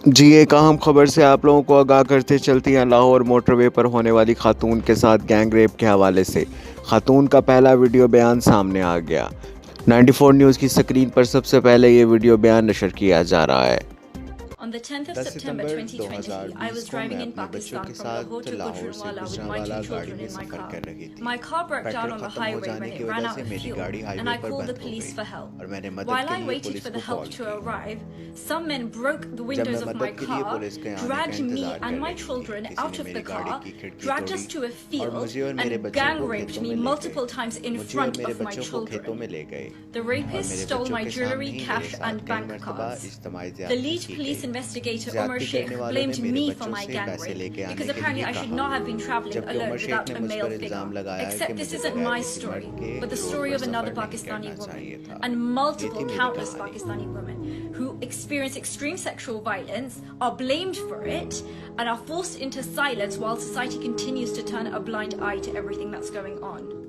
जी, एक अहम खबर से आप लोगों को आगाह करते चलते हैं। लाहौर मोटरवे पर होने वाली खातून के साथ गैंग रेप के हवाले से खातून का पहला वीडियो बयान सामने आ गया। 94 न्यूज़ की स्क्रीन पर सबसे पहले ये वीडियो बयान नशर किया जा रहा है। On the 10th of 10 September September 2020, I 2020 was को मैं driving in अपने बच्चों Pakistan के from Lahore साथ to लाहौर से Gujranwala with my Gujranwala two गाड़ी children में in my सफ़र car. कर रही थी। My car broke down petrol on the ख़त्म हो highway when जाने की it ran वजह out से of मेरी fuel, गाड़ी and हाईवे I पर called the बंद हो police गई for help. और मैंने मदद While के I लिए waited पुलिस for को the help कॉल to की। arrive, some men broke the जब windows मैं of my मदद के लिए car, पुलिस के आने का dragged me इंतज़ार कर and my रही थी, children किसी out ने of मेरी the गाड़ी car, की खिड़की dragged तोड़ी us to a और field, मुझे और मेरे and बच्चों gang को raped खेतों me में ले गए। multiple times in मुझे और front मेरे of my बच्चों को खेतों children. में ले गए The और rapists मेरे stole बच्चों my के jewelry, सामने ही मेरे cash, साथ and कई bank मरतबा cards. इज्तिमाई The ज़्यादती lead की police गई। investigator Umar ज़्यादती Sheikh करने वालों ने blamed मेरे me for बच्चों my से gang पैसे rape लेके आने because के apparently लिए I should कहा, not have been traveling जबकि alone उमर शेख without ने a मुझ male पर figure. इल्ज़ाम लगाया कि Except this मुझे isn't बगैर my किसी story, मर्द के but the रोड story पर of another सफ़र नहीं Pakistani करना woman चाहिए था। and ये थी multiple मेरी countless कहानी। Pakistani women who experience extreme sexual violence, are blamed for it, and are forced into silence while society continues to turn a blind eye to everything that's going on.